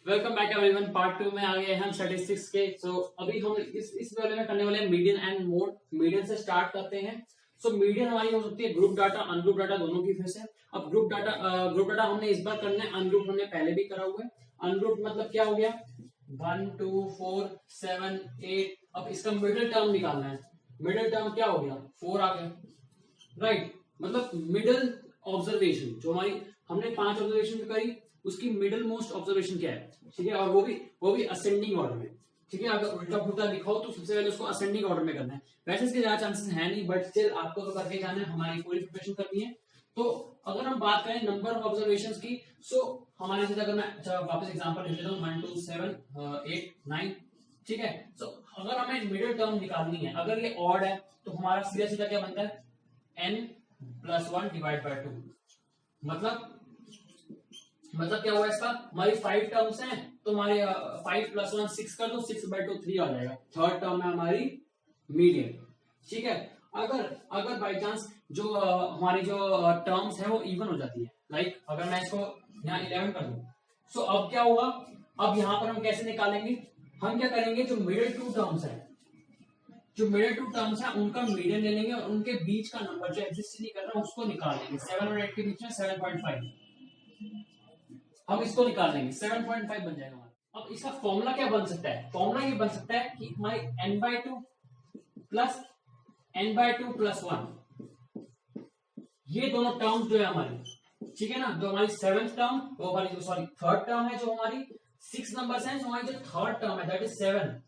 Welcome back everyone. Part 2 में आ गए हम स्टैटिस्टिक्स के। अभी हम इस वाले में करने वाले हैं मीडियन एंड मोड। मीडियन से स्टार्ट करते हैं। मीडियन हमारी हो सकती है ग्रुप डाटा, अनग्रुप डाटा, दोनों की फेस है। अब ग्रुप डाटा हमने इस बार करना है, अनग्रुप हमने पहले भी करा हुआ है। अनग्रुप मतलब क्या हो गया, 1 2 4 7 8। अब इसका मिडिल टर्म निकालना है। मिडिल टर्म क्या हो गया, 4 आ गया, राइट। मतलब मिडिल ऑब्जर्वेशन जो हमारी हमने 5 ऑब्जर्वेशन करी, उसकी मिडिल मोस्ट ऑब्जर्वेशन क्या है, ठीक है। और वो भी असेंडिंग ऑर्डर में, ठीक है। अगर उल्टा पुल्टा लिखा हो तो सबसे पहले उसको असेंडिंग ऑर्डर में करना है। वैसे इसके ज्यादा चांसेस है नहीं, बट स्टिल आपको तो करके जाना है, हमारी पूरी प्रिपरेशन करनी है। तो अगर हम बात करें नंबर ऑफ ऑब्जर्वेशन की, हमारे साथ अगर मैं वापस एग्जाम्पल लिख लेता हूँ, 1 2 7 8 9, ठीक है। अगर हमें मिडिल टर्म निकालनी है, अगर ये ऑड है तो हमारा सीधा सीधा क्या बनता है, n + 1 डिवाइड बाय 2। मतलब क्या हुआ इसका, हमारी 5 टर्म्स हैं तो हमारे 5 + 1 6 कर दो, 6/2 3 आ जाएगा। थर्ड टर्म है हमारी मीडियन, ठीक है। अगर बाई चांस जो हमारी जो टर्म्स है वो इवन हो जाती है, लाइक अगर मैं इसको यहाँ 11 कर दूं, अब क्या होगा, अब यहाँ पर हम कैसे निकालेंगे, हम क्या करेंगे, जो मिडिल टू टर्म्स है उनका मीडियन ले लेंगे और उनके बीच का नंबर जो एग्जिस्ट नहीं कर रहा उसको निकाल लेंगे। 7 और 8 के बीच में 7.5, हम इसको निकाल लेंगे, 7.5 बन जाएगा हमारा। अब इसका फॉर्मूला क्या बन सकता है, फॉर्मूला ये बन सकता है कि हमारी n/2 प्लस n/2 + 1, ये दोनों टर्म्स जो है हमारी, ठीक है ना, जो हमारी 7th टर्म, वो हमारी सॉरी 3rd टर्म है, जो हमारी 6 नंबर है, जो हमारी जो 3rd टर्म है दैट इज 7,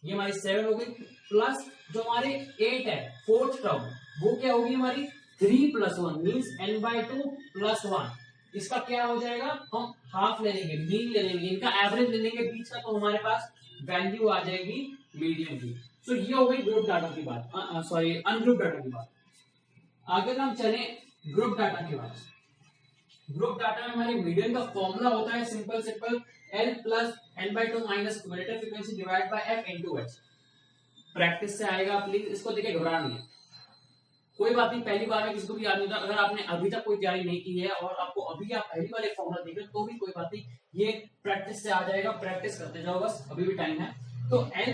ये हमारी 7 हो गई, प्लस जो हमारे 8 है 4th टर्म, वो क्या होगी हमारी 3 + 1 मींस n/2 + 1। इसका क्या हो जाएगा, हम हाफ ले लेंगे, मीन ले लेंगे, इनका एवरेज ले लेंगे बीच का, तो हमारे पास वैल्यू आ जाएगी मीडियन की। ये हो गई ग्रुप डाटा की बात, सॉरी अनग्रुप डाटा की बात। आगे हम चले ग्रुप डाटा के बाद। ग्रुप डाटा में हमारे मीडियन का फॉर्मूला होता है simple L + n/2 minus cumulative frequency divide by f into h। Practice से आएगा, प्लीज इसको देखे घबरा नहीं है, कोई बात नहीं, पहली बार में किसी को भी याद नहीं होता। अगर आपने अभी तक कोई तैयारी नहीं की है और आपको अभी आप पहली बार एक फॉर्मूला देख रहे हो तो भी कोई बात नहीं, ये प्रैक्टिस से आ जाएगा, प्रैक्टिस करते जाओ बस, अभी भी टाइम है। तो L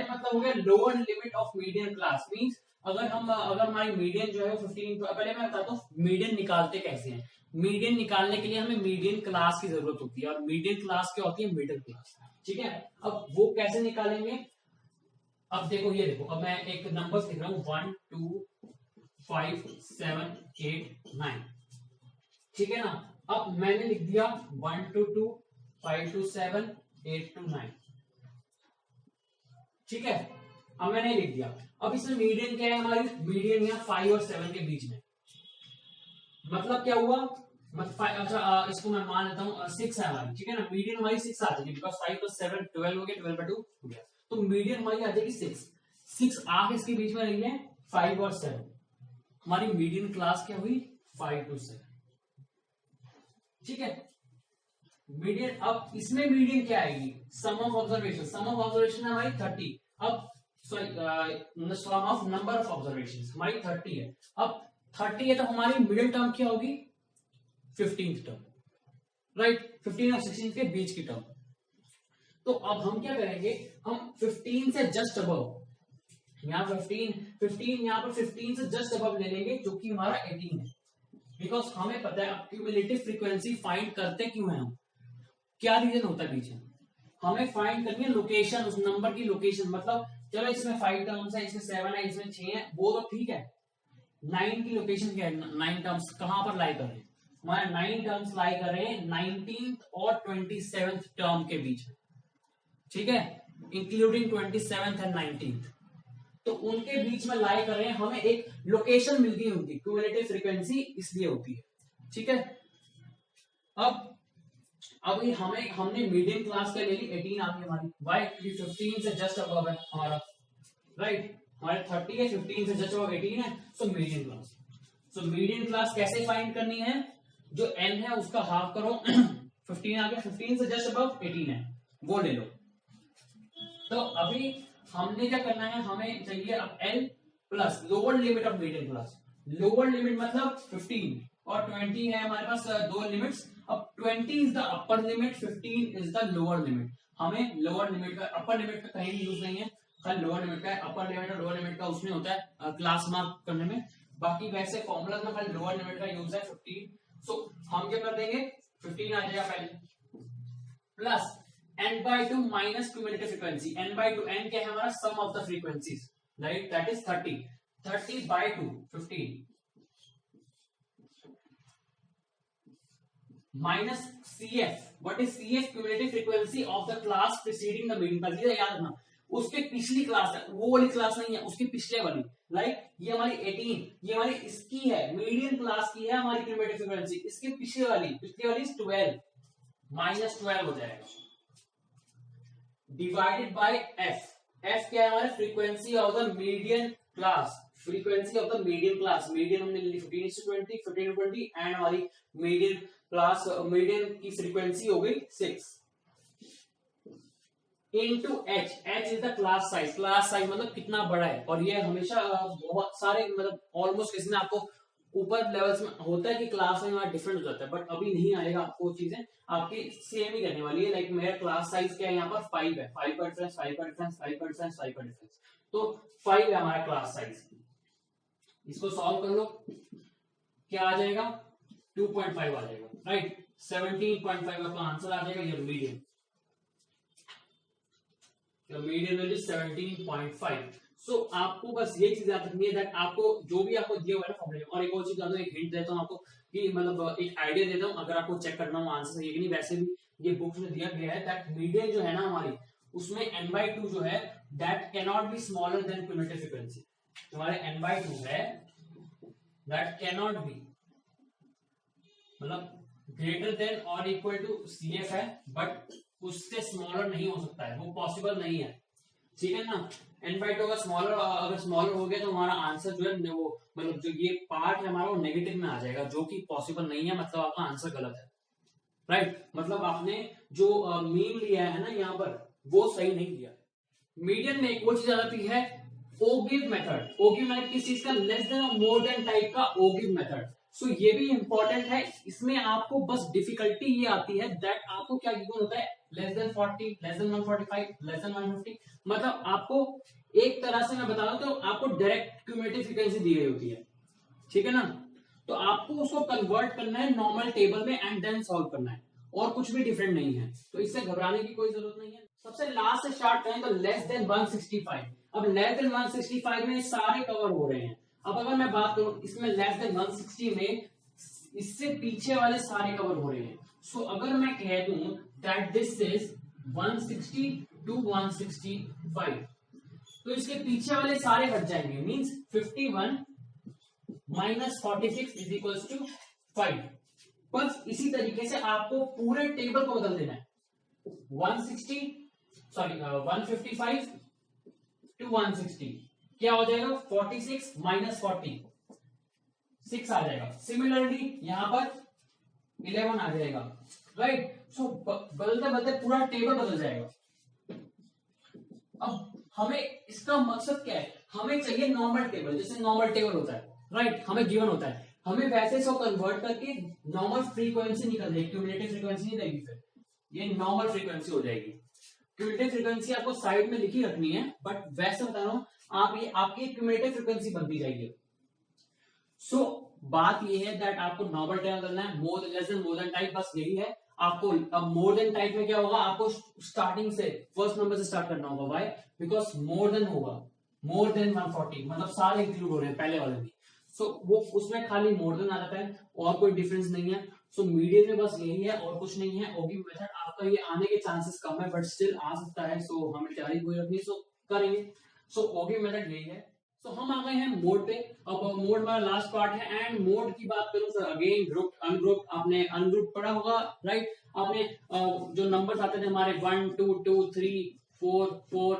मतलब हो गया lower limit of median class, means अगर हमारी मीडियन जो है 15, पहले मैं बताता हूँ मीडियन निकालते कैसे हैं। मीडियन निकालने के लिए हमें मीडियन क्लास की जरूरत होती है, और मीडियन क्लास क्या होती है, मिडिल क्लास, ठीक है। अब वो कैसे निकालेंगे, अब देखो, ये देखो, अब मैं एक नंबर लिख रहा हूँ 1 2 5 7 8 9, ठीक है ना। अब मैंने लिख दिया 1 2 2 5 2 7 8 2 9, ठीक है। अब मैंने लिख दिया, अब इसमें मीडियन क्या है, हमारी मीडियन यहाँ 5 और 7 के बीच में, मतलब क्या हुआ, अच्छा इसको मैं मान लेता हूँ 6 है हमारी, ठीक है ना। मीडियन हमारी 6 आ जाएगी, बिकॉज 5 + 7 12 हो गया, 12/2 हो गया, तो मीडियन हमारी आ जाएगी 6 आके इसके बीच में रही है 5 और 7, हमारी मीडियन क्लास क्या हुई 5 to 7, ठीक है। मीडियन, अब इसमें मीडियन क्या आएगी, सम ऑफ ऑब्जर्वेशन है हमारी 30। अब sorry sum of number of observation हमारी 30 है। अब 30 है तो हमारी मिडिल टर्म क्या होगी, 15th टर्म, राइट, 15 और 16 के बीच की टर्म। तो अब हम क्या करेंगे, हम 15 से जस्ट अबव, यहाँ 15 यहाँ पर 15 से जस्ट अबव ले लेंगे, जो कि हमारा 18 है, बिकॉज हमें पता है क्यूमुलेटिव फ्रीक्वेंसी फाइंड करते क्यों है हम, क्या रीजन होता है पीछे, हमें फाइंड करनी है लोकेशन, उस नंबर की लोकेशन। मतलब चलो इसमें 5 टर्म्स है, इसमें 7 है, इसमें 6 है, वो तो ठीक है, 9 की लोकेशन क्या है, 9 टर्म्स कहां पर लाई कर रहे हैं, हमारे 9 टर्म्स लाई कर रहे हैं 19th और 27th टर्म के बीच में, ठीक है, इंक्लूडिंग 27th एंड 19th, तो उनके बीच में लाई कर रहे हैं, हमें एक लोकेशन मिल गई उनकी, क्यूमुलेटिव फ्रीक्वेंसी इसलिए होती है, ठीक है। अब हमने मीडियम क्लास का ले ली, 18 आ गई हमारी, वाई 15 से जस्ट अबव है हमारा, राइट, हमारे 30 है, 15 से जस्ट अबव 18 है, so medium class. Medium class कैसे फाइंड करनी है, जो n है उसका हाफ करो 15 आ गया, 15 से जस्ट अबव 18 है, वो ले लो। तो अभी हमने क्या करना है, हमें चाहिए अब L plus lower limit of medium class. Lower limit मतलब 15 और 20 है हमारे पास, दो लिमिट्स, अब 20 is the upper limit, 15 is the lower limit. हमें लोअर लिमिट का, अपर लिमिट का कहीं यूज नहीं है, खाली लोअर लिमिट का है। अपर लिमिट और लोअर लिमिट का उसमें होता है क्लास मार्क करने में, बाकी वैसे फॉर्मूला में खाली लोअर लिमिट का यूज है 15। सो हम क्या कर देंगे, 15 आ जाएगा पहले, plus n/2 minus cumulative frequency. n/2, n क्या है हमारा, sum of the frequencies, right, that is 30, 30/2 15 minus CF। What is CF? Cumulative frequency of the class preceding the median class. ये याद रखना, उसके पिछली क्लास है, वो वाली क्लास नहीं है, उसकी पिछले वाली, राइट। ये हमारी 18, ये हमारी इसकी है, मीडियन क्लास की है हमारी क्यूमुलेटिव फ्रीक्वेंसी। इसके पिछले वाली 12 माइनस 12 हो जाएगा, डिवाइडेड बाय f। f क्या है हमारे, frequency of the median class, frequency of the median class. Median हमने ली 15:20, 15:20 एंड हमारी मीडियन क्लास, मीडियन की फ्रीक्वेंसी हो गई 6 into h। h is the class size, class size मतलब कितना बड़ा है। और ये हमेशा बहुत सारे मतलब ऑलमोस्ट इसमें आपको ऊपर लेवल्स में होता है कि क्लास में डिफरेंट हो जाता है, बट अभी नहीं आएगा आपको चीजें, आपकी सेम ही करने वाली है। लाइक मेरा क्लास साइज क्या है यहाँ पर 5 है, 5 का डिफरेंस, 5 का डिफरेंस, 5 का डिफरेंस, 5 का डिफरेंस, तो 5 है हमारा क्लास साइज। इसको सॉल्व कर लो, क्या आ जाएगा, 2.5 आ जाएगा, राइट। 17.5 आपका आंसर आ जाएगा, ये मीडियन, मीडियन वैल्यू 17.5। सो आपको बस ये चीज याद रखनी है दैट आपको जो भी आपको दिया हुआ है ना फॉर्मूले में। और एक और चीज बता दूं, एक हिंट देता हूं आपको कि मतलब एक आइडिया देता हूं, अगर आपको चेक करना हो आंसर सही है कि नहीं। वैसे भी ये बुक्स में दिया गया है दैट मीडियन जो है ना हमारी, उसमें n/2 जो है that can not be smaller than cumulative frequency. तुम्हारे n/2 है दैट कैन नॉट बी, मतलब ग्रेटर देन और इक्वल टू CF है, बट उससे स्मॉलर नहीं हो सकता है, वो पॉसिबल नहीं है, ठीक है ना। n/2 अगर स्मॉलर हो गया तो हमारा आंसर जो है वो मतलब जो ये पार्ट है हमारा वो नेगेटिव में आ जाएगा, जो कि पॉसिबल नहीं है, मतलब आपका आंसर गलत है, राइट। मतलब आपने जो मीन लिया है ना यहाँ पर वो सही नहीं लिया। मीडियन में एक वो चीज आ जाती है, ओगिव मेथड। ओगिव मेथड किस चीज का, लेस देन और मोर देन टाइप का ओगिव मेथड। सो ये भी इंपॉर्टेंट है, इसमें आपको बस डिफिकल्टी ये आती है दैट आपको क्या गिवन होता है, less than 40, less than 145, less than 150। मतलब आपको एक तरह से मैं बता रहा हूं तो आपको डायरेक्ट क्यूमुलेटिव फ्रीक्वेंसी दी गई होती है, ठीक है ना। तो आपको उसको कन्वर्ट करना है नॉर्मल टेबल में एंड देन सॉल्व करना है, और कुछ भी डिफरेंट नहीं है, तो इससे घबराने की कोई जरूरत नहीं है। सबसे लास्ट से स्टार्ट करें तो लेस देन 165। अब लेस देन 165 में सारे कवर हो रहे हैं। अब अगर मैं बात करूं इसमें लेस देन 160 में इससे पीछे वाले सारे कवर हो रहे हैं। सो अगर मैं कह दूं दैट दिस इज 160 to 165, तो इसके पीछे वाले सारे हट जाएंगे, means 51 minus 46 is equal to 5। बस इसी तरीके से आपको पूरे टेबल को बदल देना है, 155 to 160 क्या हो जाएगा, 46 माइनस 40 6 आ जाएगा। सिमिलरली यहां पर 11 आ जाएगा, राइट। सो बदलते बदलते पूरा टेबल बदल जाएगा। अब हमें इसका मकसद क्या है, हमें चाहिए नॉर्मल टेबल, जैसे नॉर्मल टेबल होता है, राइट, हमें गिवन होता है, हमें वैसे सो कन्वर्ट करके नॉर्मल फ्रीक्वेंसी निकल जाएगी, क्यूमुलेटिव फ्रीक्वेंसी नहीं रहेगी, फिर ये नॉर्मल फ्रीक्वेंसी हो जाएगी। क्यूमुलेटिव फ्रीक्वेंसी आपको साइड में लिखी रखनी है, बट वैसे बता रहा हूं आप, ये आपकी क्यूमुलेटिव फ्रीक्वेंसी बनती जाएगी। सो बात ये है दैट आपको नॉर्मल टेबल करना है, more less than more than type, बस यही है आपको। अब मोर देन टाइप में क्या होगा, आपको स्टार्टिंग से फर्स्ट नंबर से स्टार्ट करना होगा, व्हाई, बिकॉज मोर देन होगा, मोर देन 140 मतलब सारे इंक्लूड हो रहे हैं पहले वाले भी। सो वो उसमें खाली मोर देन आ जाता है और कोई डिफरेंस नहीं है। सो मीडियम में बस यही है और कुछ नहीं है। ओगिव मेथड आपका ये आने के चांसेस कम है, बट स्टिल आ सकता है, सो हमें तैयारी कोई रखनी, सो करेंगे। सो ओगिव मेथड यही है। तो हम आ गए हैं मोड पे। अब मोड हमारा लास्ट पार्ट है, एंड मोड की बात करूं सर, अगेन ग्रुप अनग्रुप, आपने अनग्रुप पढ़ा होगा, राइट। आपने जो नंबर्स आते थे हमारे 1 2 2 3 4 4,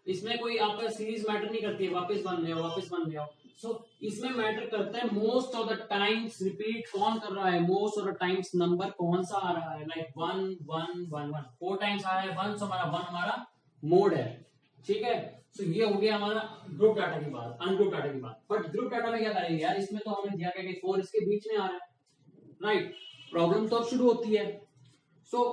इसमें कोई आपका सीरीज मैटर नहीं करती है, वापस बन ले आओ, वापस बन ले आओ। सो इसमें मैटर करता है most of the times repeat कौन कर रहा है, most of the times number कौन सा आ रहा है, लाइक 1 1 1 1 4 टाइम्स आया है 1, सो हमारा 1 हमारा मोड है, ठीक है। तो ये हो गया हमारा ग्रुप डाटा की बात, अनग्रुप डाटा की बात। बट ग्रुप डाटा में क्या करेंगे यार, इसमें तो हमें दिया गया कि 4 इसके बीच में आ रहा है, राइट। प्रॉब्लम तो अब शुरू होती है। सो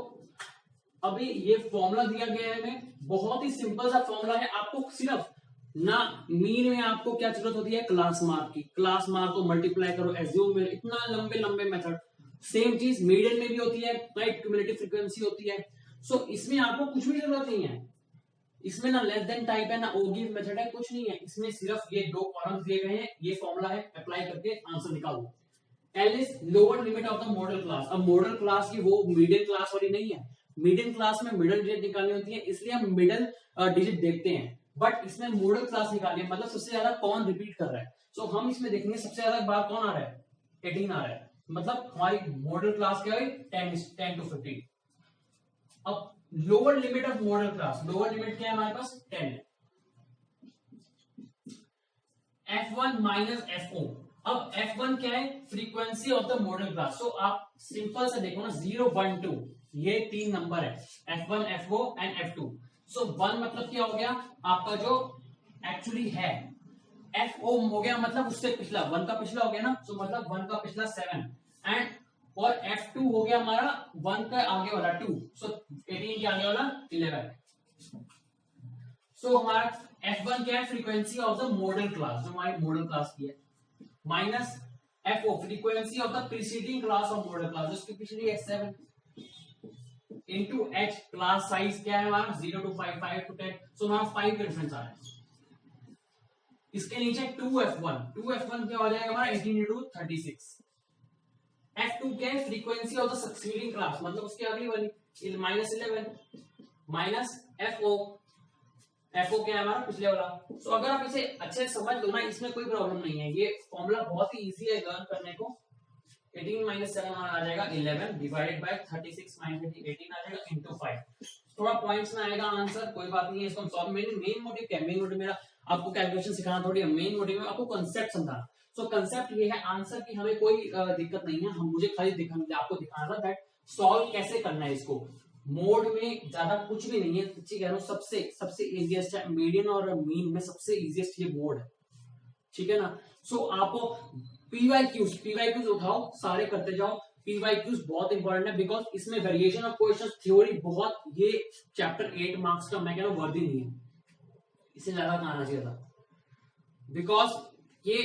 अभी ये फॉर्मूला दिया गया है हमें, बहुत ही सिंपल सा फॉर्मूला है। आपको सिर्फ ना मीन में आपको क्या जरूरत होती है, क्लास मार्क की। क्लास मार्क को मल्टीप्लाई करो एज्यूम में, इतना लंबे लंबे मेथड। सेम चीज मीडियन में भी होती है, राइट, क्यूमुलेटिव फ्रीक्वेंसी होती है। सो इसमें आपको कुछ भी जरूरत नहीं है, इसमें ना लेस देन टाइप है ना ओगिव मेथड है, कुछ नहीं है। इसमें सिर्फ ये दो कॉलम्स दिए गए हैं, ये फॉर्मूला है, अप्लाई करके आंसर निकालो। L is lower limit of the modal class. अब मॉडल क्लास की वो मिडिल क्लास वाली नहीं है, मिडिल क्लास में मिडल डिजिट निकालनी होती है, इसलिए हम मिडल डिजिट देखते हैं। बट इसमें मॉडल क्लास निकाली है, मतलब सबसे ज्यादा कौन रिपीट कर रहा है। सो हम इसमें देखेंगे सबसे ज्यादा बार कौन आ रहा है, 18 आ रहा है, मतलब हमारी मॉडल क्लास क्या है, 10 to 15। अब lower limit of model class, lower limit क्या है हमारे पास, 10 है। F1 minus F0। अब F1 क्या है, frequency of the modal class. So आप सिंपल से देखो ना, 0 1 2 ये तीन नंबर है, F1 F0 एंड F2। सो 1 मतलब क्या हो गया आपका जो एक्चुअली है, F0 हो गया मतलब उससे पिछला, 1 का पिछला हो गया ना, सो मतलब 1 का पिछला 7 एंड, और F2 हो गया हमारा 1 का आगे वाला 2, सो 18 के आगे वाला 11। सो हमारा F1 क्या है, frequency of the modal class, जो हमारी मॉडल क्लास की है, minus F0 frequency of the preceding class of model class, उसकी पिछली है 7, इनटू H क्लास साइज क्या है हमारा 0 to 5 5 to 10। सो हमारा 5 का डिफरेंस आ रहा है। इसके नीचे 2F1, 2F1 क्या हो जाएगा हमारा 18 into 36। F2 क्या है, frequency of the succeeding class, मतलब उसके अगली वाली माइनस 11, माइनस F0, F0 क्या है हमारा पिछले वाला। सो अगर आप इसे अच्छे से समझ लो ना, इसमें कोई प्रॉब्लम नहीं है, ये फॉर्मूला बहुत ही इजी है लर्न करने को। 18 माइनस 7 आ जाएगा 11 डिवाइडेड बाय 36 माइनस 18 आ जाएगा इनटू 5। थोड़ा पॉइंट्स में आएगा आंसर, कोई बात नहीं है, इसको हम सॉल्व। मेन मोटिव क्या है, मेन मोटिव मेरा आपको कैलकुलेशन सिखाना थोड़ी है, मेन मोटिव है आपको कांसेप्ट समझाना। सो कांसेप्ट ये है, आंसर की हमें कोई दिक्कत नहीं है, हम मुझे खाली आपको दिखाना था दैट सॉल्व कैसे करना है इसको। मोड में ज्यादा कुछ भी नहीं है, सच्ची कह रहा हूँ, सबसे सबसे इजीएस्ट है, मीडियन और मीन में सबसे इजीएस्ट ये मोड है, ठीक है ना। सो आपको पीवाईक्यूज उठाओ, सारे करते जाओ। पीवाईक्यूज बहुत इंपॉर्टेंट है, बिकॉज इसमें वेरिएशन ऑफ क्वेश्चन थ्योरी बहुत, ये चैप्टर 8 मार्क्स का मैं कह रहा हूँ वर्दी नहीं है, इसे ज्यादा आना चाहिए था, बिकॉज ये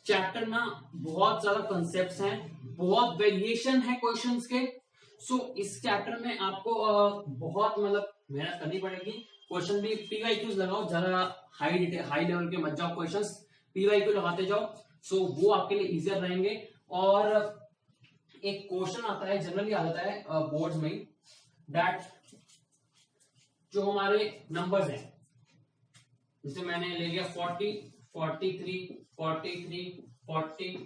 चैप्टर ना बहुत ज्यादा कंसेप्ट हैं, बहुत वेरिएशन है क्वेश्चंस के। सो इस चैप्टर में आपको बहुत मतलब मेहनत करनी पड़ेगी। क्वेश्चन भी पीवाईक्यूज लगाओ, ज्यादा हाई लेवल के मत जाओ क्वेश्चंस, पीवाईक्यू लगाते जाओ, सो वो आपके लिए इजियर रहेंगे। और एक क्वेश्चन आता है, जनरली आ जाता है बोर्ड्स में, दैट जो हमारे नंबर्स हैं, जैसे मैंने ले लिया 40 43 43 40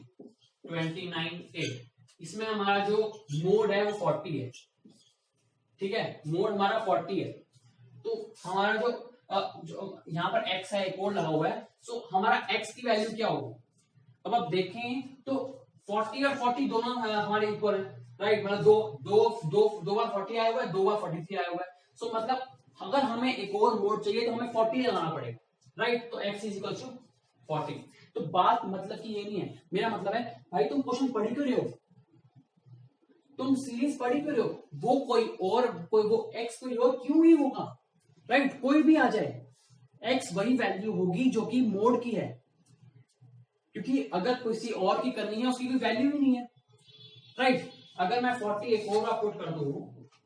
29 8, इसमें हमारा जो मोड है वो 40 है, ठीक है, मोड हमारा 40 है। तो हमारा जो यहाँ पर x है, एक और लगा हुआ है, सो हमारा x की वैल्यू क्या होगी। अब आप देखें तो 40 और 40 दोनों हमारे इक्वल है, राइट, मतलब दो बार 40 आया हुआ है, 2 बार 43 आया हुआ है। सो मतलब अगर हमें एक और मोड चाहिए तो हमें 40 लगाना पड़ेगा, राइट, तो x इज इक्वल टू 40। तो बात मतलब कि ये नहीं है, मेरा मतलब है भाई तुम क्वेश्चन पढ़ क्यों रहे हो, तुम सीरीज पढ़ी क्यों रहे हो, वो वो x कोई और क्यों ही होगा, राइट, कोई भी आ जाए, x वही वैल्यू होगी जो कि मोड की है, क्योंकि अगर किसी और की करनी है उसकी कोई वैल्यू ही नहीं है, राइट। अगर मैं 40 एक और पुट कर दूं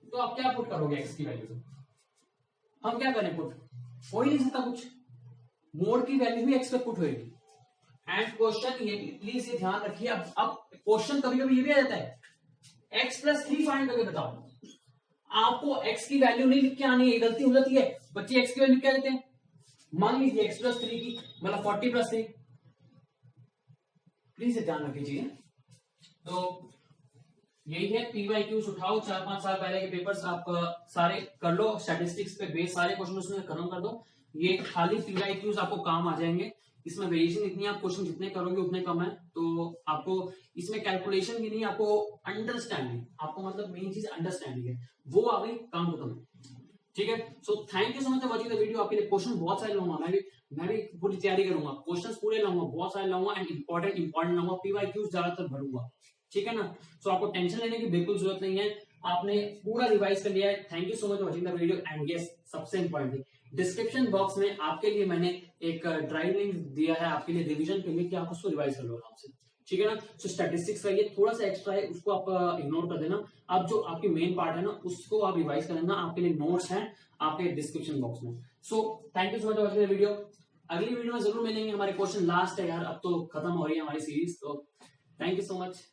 तो आप क्या पुट करोगे x की वैल्यू, हम क्या करें पुट, हो ही नहीं सकता कुछ, मोड की वैल्यू भी x पे पुट होगी। एंड क्वेश्चन ये प्लीज ये ध्यान रखिए, अब क्वेश्चन कभी कभी ये भी आ जाता है x+3 फाइंड करके बताओ, आपको x की वैल्यू नहीं लिख के आनी है, गलती हो जाती है, बच्चे x की वैल्यू क्या देते हैं, मान लीजिए x+3 की मतलब 40+3, प्लीज ध्यान रखिए। तो यही है, पीवाईक्यूज उठाओ, 4-5 साल पहले के पेपर्स आप सारे कर लो, स्टैटिस्टिक्स पे बेस सारे क्वेश्चन उसमें खत्म कर दो, ये खाली पीवाईक्यूज आपको काम आ जाएंगे। इसमें वेरिएशन इतनी, आप क्वेश्चन जितने करोगे उतने कम है, तो आपको इसमें कैलकुलेशन की नहीं, आपको अंडरस्टैंडिंग, आपको मतलब मेन चीज अंडरस्टैंडिंग है, वो आ गई, काम खत्म है, ठीक है। So thank you so much for watching the video. आपके लिए क्वेश्चन बहुत सारे लाऊंगा, मैं भी पूरी तैयारी करूंगा, क्वेश्चन पूरे लाऊंगा, बहुत सारे लाऊंगा, एंड इंपॉर्टेंट लाऊंगा, पीवाईक्यूज ज्यादातर भरूंगा, ठीक है ना। सो आपको टेंशन लेने की बिल्कुल जरूरत नहीं है, आपने पूरा रिवाइज कर लिया है। Thank you so much for watching the video and yes सबसे इंपॉर्टेंट डिस्क्रिप्शन बॉक्स में आपके लिए मैंने एक ड्राइव लिंक दिया है आपके लिए रिवीजन के लिए कि आप उसको रिवाइज कर लो आराम से, ठीक है ना। सो स्टैटिस्टिक्स का ये थोड़ा सा एक्स्ट्रा है, उसको आप इग्नोर कर देना। अब जो आपकी मेन पार्ट है ना उसको आप रिवाइज कर लेना, आपके लिए नोट्स हैं आपके डिस्क्रिप्शन बॉक्स में। So thank you so much for watching the video. अगली वीडियो में जरूर मिलेंगे, हमारे क्वेश्चन लास्ट है यार, अब तो खत्म हो रही है हमारी सीरीज, तो थैंक यू सो मच।